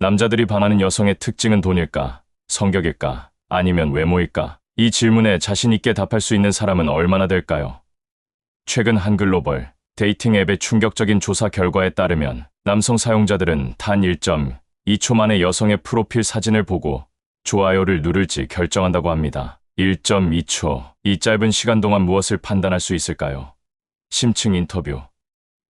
남자들이 반하는 여성의 특징은 돈일까, 성격일까, 아니면 외모일까? 이 질문에 자신 있게 답할 수 있는 사람은 얼마나 될까요? 최근 한글로벌 데이팅 앱의 충격적인 조사 결과에 따르면 남성 사용자들은 단 1.2초 만에 여성의 프로필 사진을 보고 좋아요를 누를지 결정한다고 합니다. 1.2초. 이 짧은 시간 동안 무엇을 판단할 수 있을까요? 심층 인터뷰.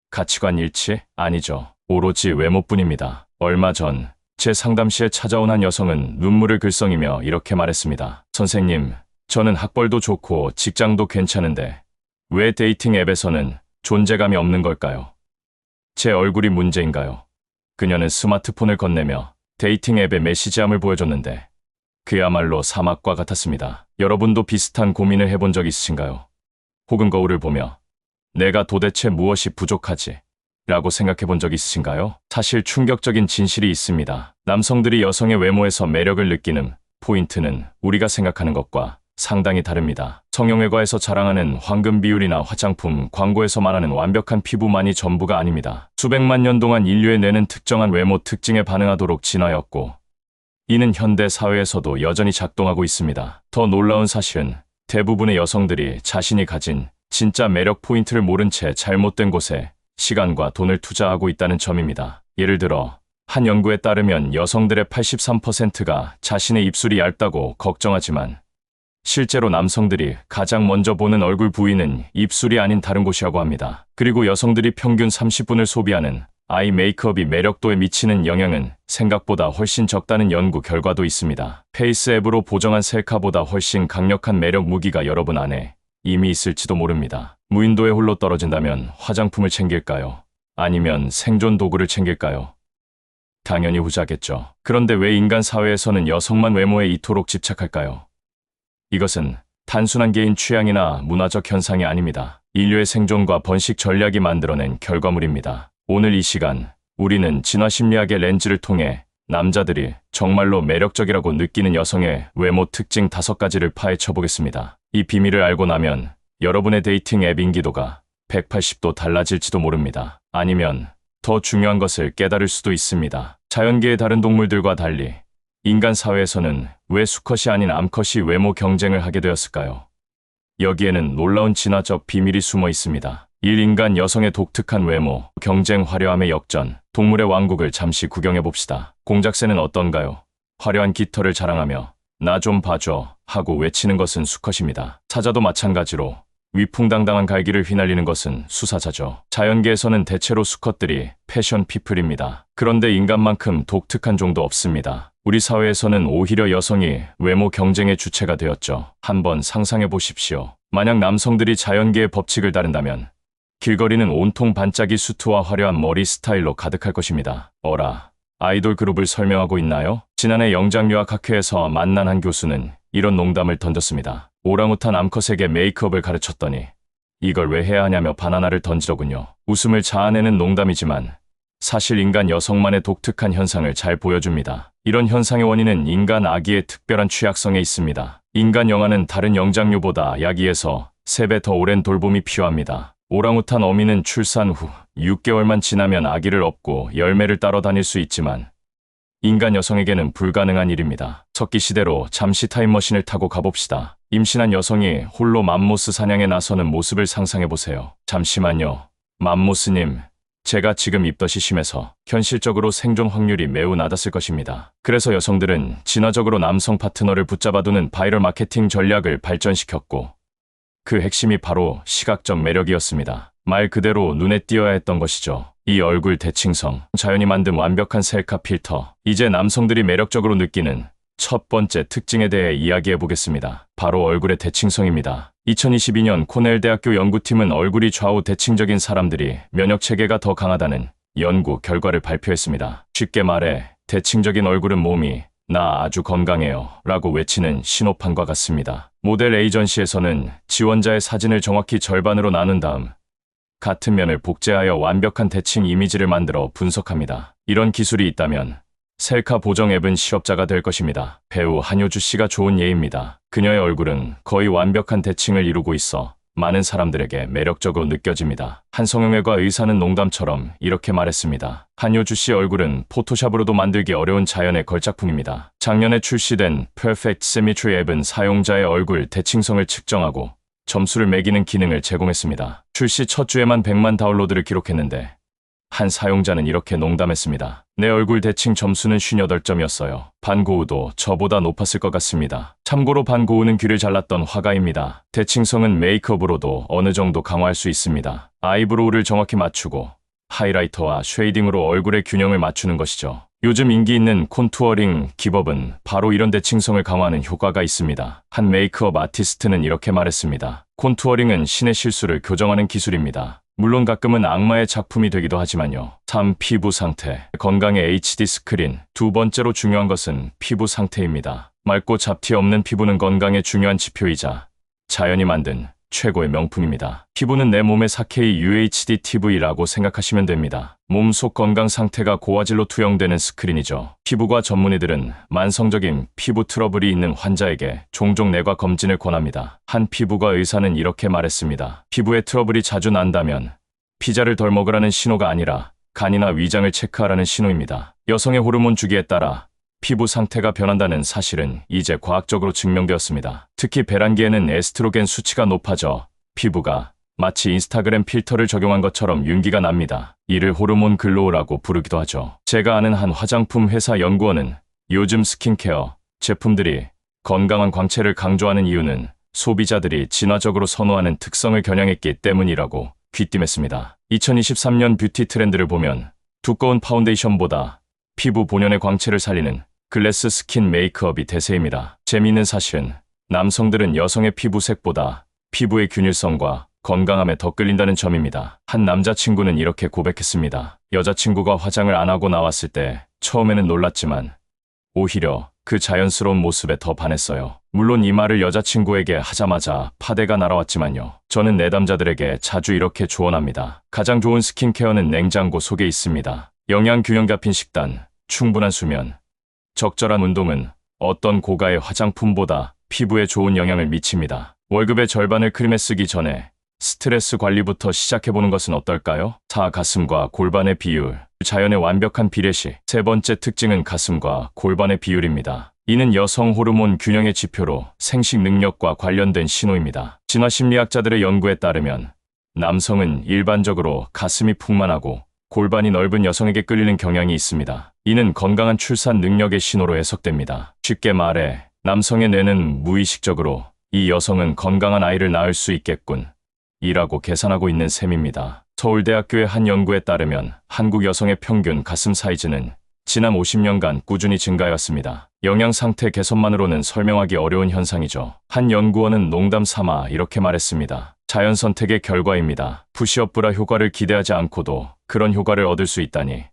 가치관 일치? 아니죠. 오로지 외모뿐입니다. 얼마 전 제 상담실에 찾아온 한 여성은 눈물을 글썽이며 이렇게 말했습니다. 선생님, 저는 학벌도 좋고 직장도 괜찮은데 왜 데이팅 앱에서는 존재감이 없는 걸까요? 제 얼굴이 문제인가요? 그녀는 스마트폰을 건네며 데이팅 앱의 메시지함을 보여줬는데 그야말로 사막과 같았습니다. 여러분도 비슷한 고민을 해본 적 있으신가요? 혹은 거울을 보며 내가 도대체 무엇이 부족하지? 라고 생각해 본 적 있으신가요? 사실 충격적인 진실이 있습니다. 남성들이 여성의 외모에서 매력을 느끼는 포인트는 우리가 생각하는 것과 상당히 다릅니다. 성형외과에서 자랑하는 황금 비율이나 화장품, 광고에서 말하는 완벽한 피부만이 전부가 아닙니다. 수백만 년 동안 인류의 뇌는 특정한 외모 특징에 반응하도록 진화했고 이는 현대 사회에서도 여전히 작동하고 있습니다. 더 놀라운 사실은 대부분의 여성들이 자신이 가진 진짜 매력 포인트를 모른 채 잘못된 곳에 시간과 돈을 투자하고 있다는 점입니다. 예를 들어 한 연구에 따르면 여성들의 83%가 자신의 입술이 얇다고 걱정하지만 실제로 남성들이 가장 먼저 보는 얼굴 부위는 입술이 아닌 다른 곳이라고 합니다. 그리고 여성들이 평균 30분을 소비하는 아이 메이크업이 매력도에 미치는 영향은 생각보다 훨씬 적다는 연구 결과도 있습니다. 페이스 앱으로 보정한 셀카보다 훨씬 강력한 매력 무기가 여러분 안에 이미 있을지도 모릅니다. 무인도에 홀로 떨어진다면 화장품을 챙길까요? 아니면 생존 도구를 챙길까요? 당연히 후자겠죠. 그런데 왜 인간 사회에서는 여성만 외모에 이토록 집착할까요? 이것은 단순한 개인 취향이나 문화적 현상이 아닙니다. 인류의 생존과 번식 전략이 만들어낸 결과물입니다. 오늘 이 시간, 우리는 진화 심리학의 렌즈를 통해 남자들이 정말로 매력적이라고 느끼는 여성의 외모 특징 5가지를 파헤쳐 보겠습니다. 이 비밀을 알고 나면 여러분의 데이팅 앱 인기도가 180도 달라질지도 모릅니다. 아니면 더 중요한 것을 깨달을 수도 있습니다. 자연계의 다른 동물들과 달리 인간 사회에서는 왜 수컷이 아닌 암컷이 외모 경쟁을 하게 되었을까요? 여기에는 놀라운 진화적 비밀이 숨어 있습니다. 1. 인간 여성의 독특한 외모, 경쟁 화려함의 역전, 동물의 왕국을 잠시 구경해봅시다. 공작새는 어떤가요? 화려한 깃털을 자랑하며 나 좀 봐줘 하고 외치는 것은 수컷입니다. 사자도 마찬가지로 위풍당당한 갈기를 휘날리는 것은 수사자죠. 자연계에서는 대체로 수컷들이 패션 피플입니다. 그런데 인간만큼 독특한 종도 없습니다. 우리 사회에서는 오히려 여성이 외모 경쟁의 주체가 되었죠. 한번 상상해 보십시오. 만약 남성들이 자연계의 법칙을 따른다면 길거리는 온통 반짝이 수트와 화려한 머리 스타일로 가득할 것입니다. 어라, 아이돌 그룹을 설명하고 있나요? 지난해 영장유학 학회에서 만난 한 교수는 이런 농담을 던졌습니다. 오랑우탄 암컷에게 메이크업을 가르쳤더니 이걸 왜 해야 하냐며 바나나를 던지더군요. 웃음을 자아내는 농담이지만 사실 인간 여성만의 독특한 현상을 잘 보여줍니다. 이런 현상의 원인은 인간 아기의 특별한 취약성에 있습니다. 인간 영아는 다른 영장류보다 약 2에서 3배 더 오랜 돌봄이 필요합니다. 오랑우탄 어미는 출산 후 6개월만 지나면 아기를 업고 열매를 따러 다닐 수 있지만 인간 여성에게는 불가능한 일입니다. 석기 시대로 잠시 타임머신을 타고 가봅시다. 임신한 여성이 홀로 맘모스 사냥에 나서는 모습을 상상해보세요. 잠시만요. 맘모스님, 제가 지금 입덧이 심해서 현실적으로 생존 확률이 매우 낮았을 것입니다. 그래서 여성들은 진화적으로 남성 파트너를 붙잡아두는 바이럴 마케팅 전략을 발전시켰고 그 핵심이 바로 시각적 매력이었습니다. 말 그대로 눈에 띄어야 했던 것이죠. 이 얼굴 대칭성, 자연이 만든 완벽한 셀카 필터. 이제 남성들이 매력적으로 느끼는 첫 번째 특징에 대해 이야기해 보겠습니다. 바로 얼굴의 대칭성입니다. 2022년 코넬 대학교 연구팀은 얼굴이 좌우 대칭적인 사람들이 면역체계가 더 강하다는 연구 결과를 발표했습니다. 쉽게 말해 대칭적인 얼굴은 몸이 나 아주 건강해요 라고 외치는 신호판과 같습니다. 모델 에이전시에서는 지원자의 사진을 정확히 절반으로 나눈 다음 같은 면을 복제하여 완벽한 대칭 이미지를 만들어 분석합니다. 이런 기술이 있다면 셀카 보정 앱은 실업자가 될 것입니다. 배우 한효주 씨가 좋은 예입니다. 그녀의 얼굴은 거의 완벽한 대칭을 이루고 있어 많은 사람들에게 매력적으로 느껴집니다. 한 성형외과 의사는 농담처럼 이렇게 말했습니다. 한효주 씨 얼굴은 포토샵으로도 만들기 어려운 자연의 걸작품입니다. 작년에 출시된 Perfect Symmetry 앱은 사용자의 얼굴 대칭성을 측정하고 점수를 매기는 기능을 제공했습니다. 출시 첫 주에만 100만 다운로드를 기록했는데 한 사용자는 이렇게 농담했습니다. 내 얼굴 대칭 점수는 58점이었어요. 반고우도 저보다 높았을 것 같습니다. 참고로 반고우는 귀를 잘랐던 화가입니다. 대칭성은 메이크업으로도 어느 정도 강화할 수 있습니다. 아이브로우를 정확히 맞추고 하이라이터와 쉐이딩으로 얼굴의 균형을 맞추는 것이죠. 요즘 인기 있는 콘투어링 기법은 바로 이런 대칭성을 강화하는 효과가 있습니다. 한 메이크업 아티스트는 이렇게 말했습니다. 콘투어링은 신의 실수를 교정하는 기술입니다. 물론 가끔은 악마의 작품이 되기도 하지만요. 3. 피부 상태. 건강의 HD 스크린. 두 번째로 중요한 것은 피부 상태입니다. 맑고 잡티 없는 피부는 건강의 중요한 지표이자 자연이 만든 최고의 명품입니다. 피부는 내 몸의 4K UHD TV라고 생각하시면 됩니다. 몸속 건강 상태가 고화질로 투영되는 스크린이죠. 피부과 전문의들은 만성적인 피부 트러블이 있는 환자에게 종종 내과 검진을 권합니다. 한 피부과 의사는 이렇게 말했습니다. 피부에 트러블이 자주 난다면 피자를 덜 먹으라는 신호가 아니라 간이나 위장을 체크하라는 신호입니다. 여성의 호르몬 주기에 따라 피부 상태가 변한다는 사실은 이제 과학적으로 증명되었습니다. 특히 배란기에는 에스트로겐 수치가 높아져 피부가 마치 인스타그램 필터를 적용한 것처럼 윤기가 납니다. 이를 호르몬 글로우라고 부르기도 하죠. 제가 아는 한 화장품 회사 연구원은 요즘 스킨케어 제품들이 건강한 광채를 강조하는 이유는 소비자들이 진화적으로 선호하는 특성을 겨냥했기 때문이라고 귀띔했습니다. 2023년 뷰티 트렌드를 보면 두꺼운 파운데이션보다 피부 본연의 광채를 살리는 글래스 스킨 메이크업이 대세입니다. 재미있는 사실은 남성들은 여성의 피부색보다 피부의 균일성과 건강함에 더 끌린다는 점입니다. 한 남자친구는 이렇게 고백했습니다. 여자친구가 화장을 안 하고 나왔을 때 처음에는 놀랐지만 오히려 그 자연스러운 모습에 더 반했어요. 물론 이 말을 여자친구에게 하자마자 파대가 날아왔지만요. 저는 내담자들에게 자주 이렇게 조언합니다. 가장 좋은 스킨케어는 냉장고 속에 있습니다. 영양 균형 잡힌 식단, 충분한 수면, 적절한 운동은 어떤 고가의 화장품보다 피부에 좋은 영향을 미칩니다. 월급의 절반을 크림에 쓰기 전에 스트레스 관리부터 시작해보는 것은 어떨까요? 4. 가슴과 골반의 비율. 자연의 완벽한 비례식. 세 번째 특징은 가슴과 골반의 비율입니다. 이는 여성 호르몬 균형의 지표로 생식 능력과 관련된 신호입니다. 진화심리학자들의 연구에 따르면 남성은 일반적으로 가슴이 풍만하고 골반이 넓은 여성에게 끌리는 경향이 있습니다. 이는 건강한 출산 능력의 신호로 해석됩니다. 쉽게 말해 남성의 뇌는 무의식적으로 이 여성은 건강한 아이를 낳을 수 있겠군 이라고 계산하고 있는 셈입니다. 서울대학교의 한 연구에 따르면 한국 여성의 평균 가슴 사이즈는 지난 50년간 꾸준히 증가해왔습니다. 영양 상태 개선만으로는 설명하기 어려운 현상이죠. 한 연구원은 농담 삼아 이렇게 말했습니다. 자연 선택의 결과입니다. 푸시업 브라 효과를 기대하지 않고도 그런 효과를 얻을 수 있다니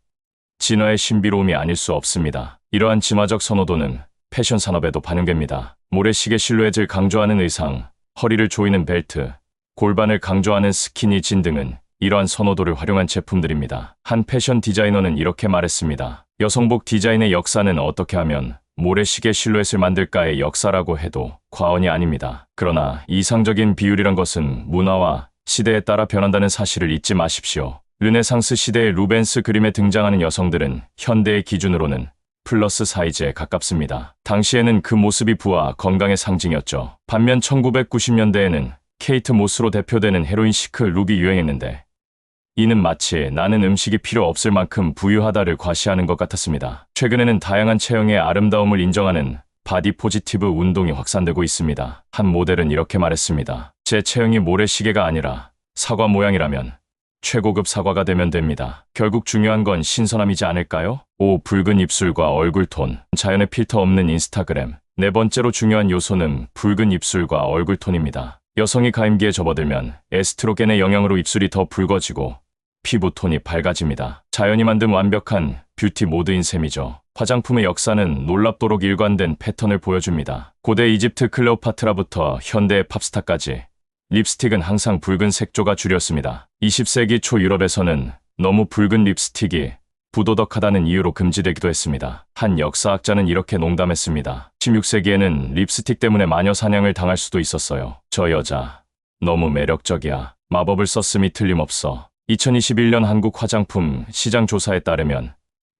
진화의 신비로움이 아닐 수 없습니다. 이러한 진화적 선호도는 패션 산업에도 반영됩니다. 모래시계 실루엣을 강조하는 의상, 허리를 조이는 벨트, 골반을 강조하는 스키니진 등은 이러한 선호도를 활용한 제품들입니다. 한 패션 디자이너는 이렇게 말했습니다. 여성복 디자인의 역사는 어떻게 하면 모래시계 실루엣을 만들까의 역사라고 해도 과언이 아닙니다. 그러나 이상적인 비율이란 것은 문화와 시대에 따라 변한다는 사실을 잊지 마십시오. 르네상스 시대의 루벤스 그림에 등장하는 여성들은 현대의 기준으로는 플러스 사이즈에 가깝습니다. 당시에는 그 모습이 부와 건강의 상징이었죠. 반면 1990년대에는 케이트 모스로 대표되는 헤로인 시크 룩이 유행했는데 이는 마치 나는 음식이 필요 없을 만큼 부유하다를 과시하는 것 같았습니다. 최근에는 다양한 체형의 아름다움을 인정하는 바디 포지티브 운동이 확산되고 있습니다. 한 모델은 이렇게 말했습니다. 제 체형이 모래시계가 아니라 사과 모양이라면 최고급 사과가 되면 됩니다. 결국 중요한 건 신선함이지 않을까요? 5. 붉은 입술과 얼굴 톤. 자연의 필터 없는 인스타그램. 네 번째로 중요한 요소는 붉은 입술과 얼굴 톤입니다. 여성이 가임기에 접어들면 에스트로겐의 영향으로 입술이 더 붉어지고 피부 톤이 밝아집니다. 자연이 만든 완벽한 뷰티 모드인 셈이죠. 화장품의 역사는 놀랍도록 일관된 패턴을 보여줍니다. 고대 이집트 클레오파트라부터 현대의 팝스타까지 립스틱은 항상 붉은 색조가 주류였습니다. 20세기 초 유럽에서는 너무 붉은 립스틱이 부도덕하다는 이유로 금지되기도 했습니다. 한 역사학자는 이렇게 농담했습니다. 16세기에는 립스틱 때문에 마녀 사냥을 당할 수도 있었어요. 저 여자 너무 매력적이야. 마법을 썼음이 틀림없어. 2021년 한국 화장품 시장 조사에 따르면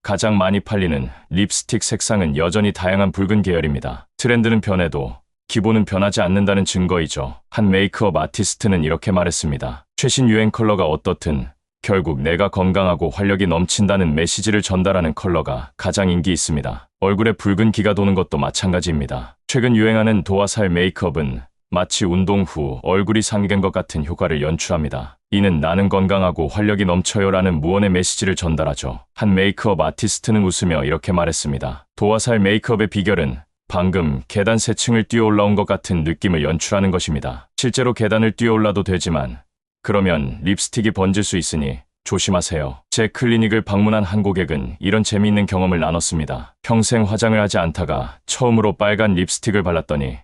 가장 많이 팔리는 립스틱 색상은 여전히 다양한 붉은 계열입니다. 트렌드는 변해도 기본은 변하지 않는다는 증거이죠. 한 메이크업 아티스트는 이렇게 말했습니다. 최신 유행 컬러가 어떻든 결국 내가 건강하고 활력이 넘친다는 메시지를 전달하는 컬러가 가장 인기 있습니다. 얼굴에 붉은 기가 도는 것도 마찬가지입니다. 최근 유행하는 도화살 메이크업은 마치 운동 후 얼굴이 상기된 것 같은 효과를 연출합니다. 이는 나는 건강하고 활력이 넘쳐요라는 무언의 메시지를 전달하죠. 한 메이크업 아티스트는 웃으며 이렇게 말했습니다. 도화살 메이크업의 비결은 방금 계단 3층을 뛰어 올라온 것 같은 느낌을 연출하는 것입니다. 실제로 계단을 뛰어 올라도 되지만 그러면 립스틱이 번질 수 있으니 조심하세요. 제 클리닉을 방문한 한 고객은 이런 재미있는 경험을 나눴습니다. 평생 화장을 하지 않다가 처음으로 빨간 립스틱을 발랐더니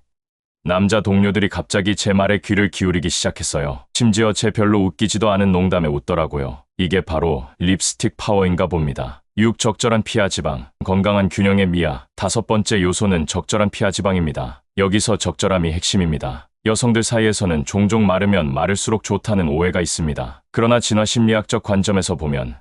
남자 동료들이 갑자기 제 말에 귀를 기울이기 시작했어요. 심지어 제 별로 웃기지도 않은 농담에 웃더라고요. 이게 바로 립스틱 파워인가 봅니다. 6. 적절한 피하 지방, 건강한 균형의 미학. 5번째 요소는 적절한 피하 지방입니다. 여기서 적절함이 핵심입니다. 여성들 사이에서는 종종 마르면 마를수록 좋다는 오해가 있습니다. 그러나 진화 심리학적 관점에서 보면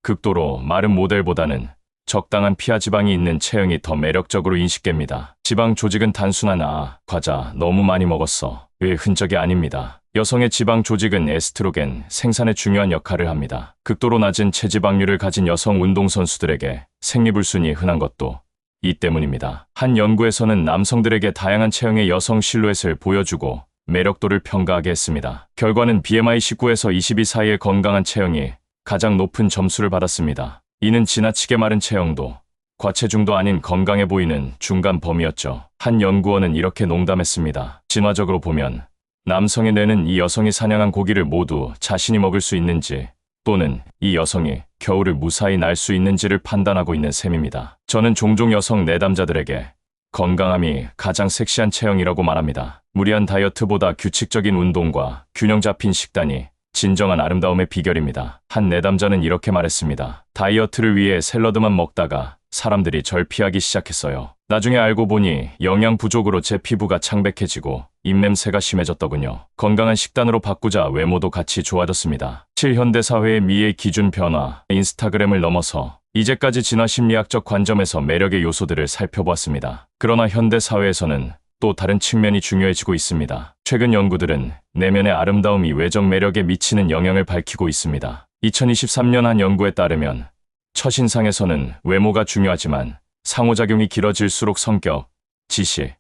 극도로 마른 모델보다는 적당한 피하 지방이 있는 체형이 더 매력적으로 인식됩니다. 지방 조직은 단순한 과자 너무 많이 먹었어 의 흔적이 아닙니다. 여성의 지방 조직은 에스트로겐 생산에 중요한 역할을 합니다. 극도로 낮은 체지방률을 가진 여성 운동선수들에게 생리불순이 흔한 것도 이 때문입니다. 한 연구에서는 남성들에게 다양한 체형의 여성 실루엣을 보여주고 매력도를 평가하게 했습니다. 결과는 BMI 19에서 22 사이의 건강한 체형이 가장 높은 점수를 받았습니다. 이는 지나치게 마른 체형도 과체중도 아닌 건강해 보이는 중간 범위였죠. 한 연구원은 이렇게 농담했습니다. 진화적으로 보면 남성의 뇌는 이 여성이 사냥한 고기를 모두 자신이 먹을 수 있는지 또는 이 여성이 겨울을 무사히 날 수 있는지를 판단하고 있는 셈입니다. 저는 종종 여성 내담자들에게 건강함이 가장 섹시한 체형이라고 말합니다. 무리한 다이어트보다 규칙적인 운동과 균형 잡힌 식단이 진정한 아름다움의 비결입니다. 한 내담자는 이렇게 말했습니다. 다이어트를 위해 샐러드만 먹다가 사람들이 절 피하기 시작했어요. 나중에 알고 보니 영양 부족으로 제 피부가 창백해지고 입냄새가 심해졌더군요. 건강한 식단으로 바꾸자 외모도 같이 좋아졌습니다. 7. 현대사회의 미의 기준 변화. 인스타그램을 넘어서 이제까지 진화 심리학적 관점에서 매력의 요소들을 살펴보았습니다. 그러나 현대사회에서는 또 다른 측면이 중요해지고 있습니다. 최근 연구들은 내면의 아름다움이 외적 매력에 미치는 영향을 밝히고 있습니다. 2023년 한 연구에 따르면 첫인상에서는 외모가 중요하지만 상호작용이 길어질수록 성격, 지식,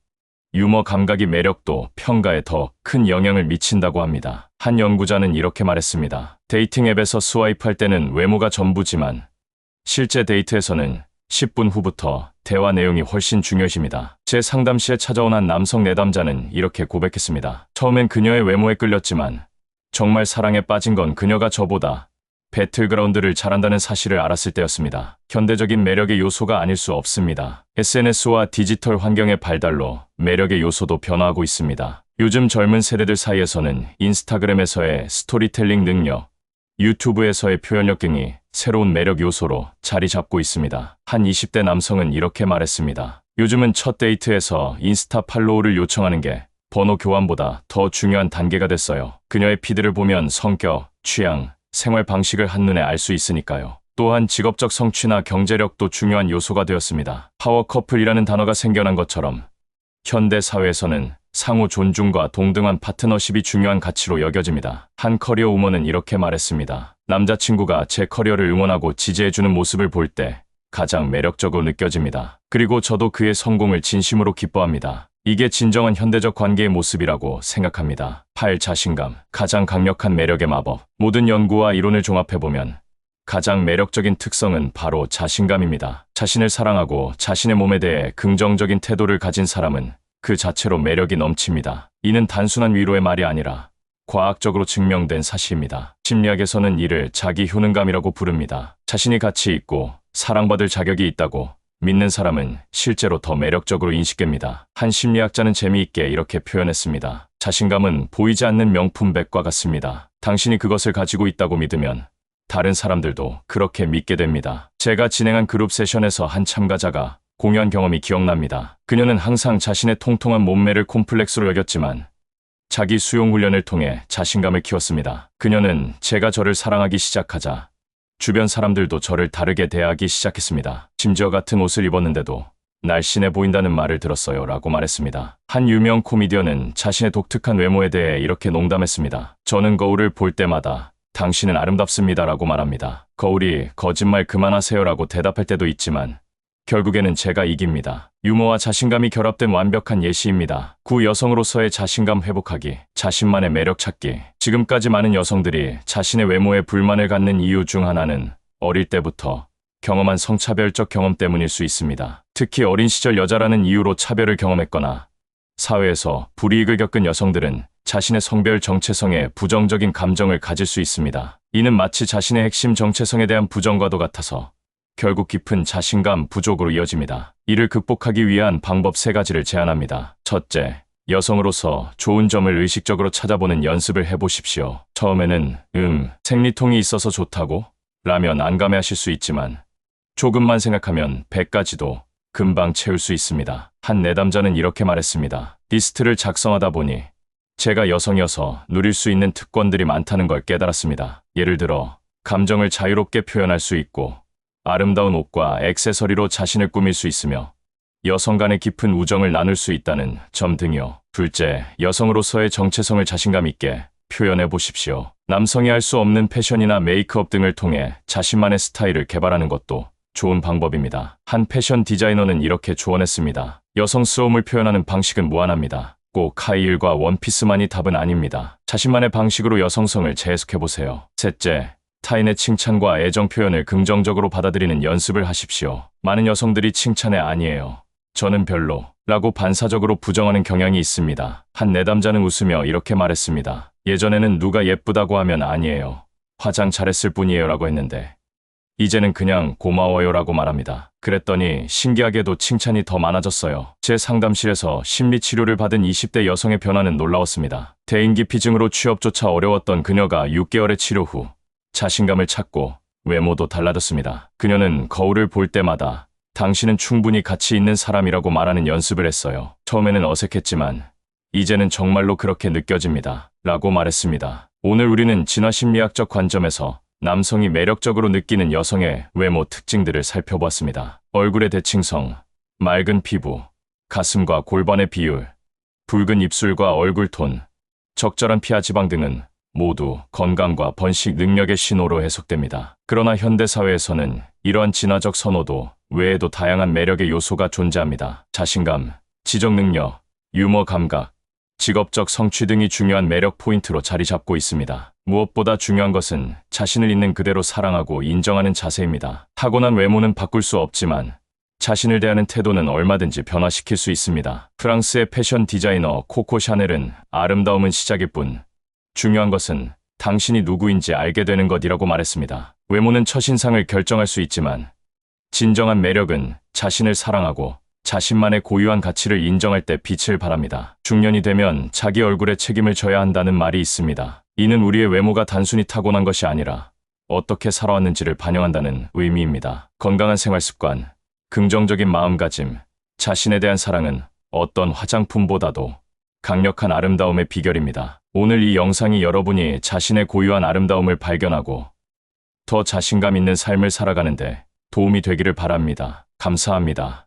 유머 감각이 매력도, 평가에 더 큰 영향을 미친다고 합니다. 한 연구자는 이렇게 말했습니다. 데이팅 앱에서 스와이프할 때는 외모가 전부지만 실제 데이트에서는 10분 후부터 대화 내용이 훨씬 중요해집니다. 제 상담실에 찾아온 한 남성 내담자는 이렇게 고백했습니다. 처음엔 그녀의 외모에 끌렸지만 정말 사랑에 빠진 건 그녀가 저보다 배틀그라운드를 잘한다는 사실을 알았을 때였습니다. 현대적인 매력의 요소가 아닐 수 없습니다. SNS와 디지털 환경의 발달로 매력의 요소도 변화하고 있습니다. 요즘 젊은 세대들 사이에서는 인스타그램에서의 스토리텔링 능력, 유튜브에서의 표현력 등이 새로운 매력 요소로 자리 잡고 있습니다. 한 20대 남성은 이렇게 말했습니다. 요즘은 첫 데이트에서 인스타 팔로우를 요청하는 게 번호 교환보다 더 중요한 단계가 됐어요. 그녀의 피드를 보면 성격, 취향, 생활 방식을 한눈에 알 수 있으니까요. 또한 직업적 성취나 경제력도 중요한 요소가 되었습니다. 파워 커플이라는 단어가 생겨난 것처럼 현대 사회에서는 상호 존중과 동등한 파트너십이 중요한 가치로 여겨집니다. 한 커리어 우먼은 이렇게 말했습니다. 남자친구가 제 커리어를 응원하고 지지해주는 모습을 볼 때 가장 매력적으로 느껴집니다. 그리고 저도 그의 성공을 진심으로 기뻐합니다. 이게 진정한 현대적 관계의 모습이라고 생각합니다. 8. 자신감. 가장 강력한 매력의 마법. 모든 연구와 이론을 종합해보면 가장 매력적인 특성은 바로 자신감입니다. 자신을 사랑하고 자신의 몸에 대해 긍정적인 태도를 가진 사람은 그 자체로 매력이 넘칩니다. 이는 단순한 위로의 말이 아니라 과학적으로 증명된 사실입니다. 심리학에서는 이를 자기 효능감이라고 부릅니다. 자신이 가치 있고 사랑받을 자격이 있다고 믿는 사람은 실제로 더 매력적으로 인식됩니다. 한 심리학자는 재미있게 이렇게 표현했습니다. 자신감은 보이지 않는 명품백과 같습니다. 당신이 그것을 가지고 있다고 믿으면 다른 사람들도 그렇게 믿게 됩니다. 제가 진행한 그룹 세션에서 한 참가자가 공유한 경험이 기억납니다. 그녀는 항상 자신의 통통한 몸매를 콤플렉스로 여겼지만 자기 수용 훈련을 통해 자신감을 키웠습니다. 그녀는 제가 저를 사랑하기 시작하자 주변 사람들도 저를 다르게 대하기 시작했습니다. 심지어 같은 옷을 입었는데도 날씬해 보인다는 말을 들었어요 라고 말했습니다. 한 유명 코미디언은 자신의 독특한 외모에 대해 이렇게 농담했습니다. 저는 거울을 볼 때마다 당신은 아름답습니다 라고 말합니다. 거울이 거짓말 그만하세요 라고 대답할 때도 있지만 결국에는 제가 이깁니다. 유머와 자신감이 결합된 완벽한 예시입니다. 구 여성으로서의 자신감 회복하기, 자신만의 매력 찾기. 지금까지 많은 여성들이 자신의 외모에 불만을 갖는 이유 중 하나는 어릴 때부터 경험한 성차별적 경험 때문일 수 있습니다. 특히 어린 시절 여자라는 이유로 차별을 경험했거나 사회에서 불이익을 겪은 여성들은 자신의 성별 정체성에 부정적인 감정을 가질 수 있습니다. 이는 마치 자신의 핵심 정체성에 대한 부정과도 같아서 결국 깊은 자신감 부족으로 이어집니다. 이를 극복하기 위한 방법 3가지를 제안합니다. 첫째, 여성으로서 좋은 점을 의식적으로 찾아보는 연습을 해보십시오. 처음에는 생리통이 있어서 좋다고? 라면 안감해하실 수 있지만 조금만 생각하면 100가지도 금방 채울 수 있습니다. 한 내담자는 이렇게 말했습니다. 리스트를 작성하다 보니 제가 여성이어서 누릴 수 있는 특권들이 많다는 걸 깨달았습니다. 예를 들어 감정을 자유롭게 표현할 수 있고 아름다운 옷과 액세서리로 자신을 꾸밀 수 있으며 여성 간의 깊은 우정을 나눌 수 있다는 점 등이요. 둘째, 여성으로서의 정체성을 자신감 있게 표현해 보십시오. 남성이 할 수 없는 패션이나 메이크업 등을 통해 자신만의 스타일을 개발하는 것도 좋은 방법입니다. 한 패션 디자이너는 이렇게 조언했습니다. 여성스러움을 표현하는 방식은 무한합니다. 꼭 하이힐과 원피스만이 답은 아닙니다. 자신만의 방식으로 여성성을 재해석해보세요. 셋째, 타인의 칭찬과 애정 표현을 긍정적으로 받아들이는 연습을 하십시오. 많은 여성들이 칭찬에 아니에요, 저는 별로 라고 반사적으로 부정하는 경향이 있습니다. 한 내담자는 웃으며 이렇게 말했습니다. 예전에는 누가 예쁘다고 하면 아니에요, 화장 잘했을 뿐이에요 라고 했는데 이제는 그냥 고마워요 라고 말합니다. 그랬더니 신기하게도 칭찬이 더 많아졌어요. 제 상담실에서 심리치료를 받은 20대 여성의 변화는 놀라웠습니다. 대인기피증으로 취업조차 어려웠던 그녀가 6개월의 치료 후 자신감을 찾고 외모도 달라졌습니다. 그녀는 거울을 볼 때마다 당신은 충분히 가치 있는 사람이라고 말하는 연습을 했어요. 처음에는 어색했지만 이제는 정말로 그렇게 느껴집니다 라고 말했습니다. 오늘 우리는 진화심리학적 관점에서 남성이 매력적으로 느끼는 여성의 외모 특징들을 살펴보았습니다. 얼굴의 대칭성, 맑은 피부, 가슴과 골반의 비율, 붉은 입술과 얼굴 톤, 적절한 피하 지방 등은 모두 건강과 번식 능력의 신호로 해석됩니다. 그러나 현대사회에서는 이러한 진화적 선호도 외에도 다양한 매력의 요소가 존재합니다. 자신감, 지적 능력, 유머 감각, 직업적 성취 등이 중요한 매력 포인트로 자리 잡고 있습니다. 무엇보다 중요한 것은 자신을 있는 그대로 사랑하고 인정하는 자세입니다. 타고난 외모는 바꿀 수 없지만 자신을 대하는 태도는 얼마든지 변화시킬 수 있습니다. 프랑스의 패션 디자이너 코코 샤넬은 아름다움은 시작일 뿐 중요한 것은 당신이 누구인지 알게 되는 것이라고 말했습니다. 외모는 첫인상을 결정할 수 있지만 진정한 매력은 자신을 사랑하고 자신만의 고유한 가치를 인정할 때 빛을 발합니다. 중년이 되면 자기 얼굴에 책임을 져야 한다는 말이 있습니다. 이는 우리의 외모가 단순히 타고난 것이 아니라 어떻게 살아왔는지를 반영한다는 의미입니다. 건강한 생활 습관, 긍정적인 마음가짐, 자신에 대한 사랑은 어떤 화장품보다도 강력한 아름다움의 비결입니다. 오늘 이 영상이 여러분이 자신의 고유한 아름다움을 발견하고 더 자신감 있는 삶을 살아가는데 도움이 되기를 바랍니다. 감사합니다.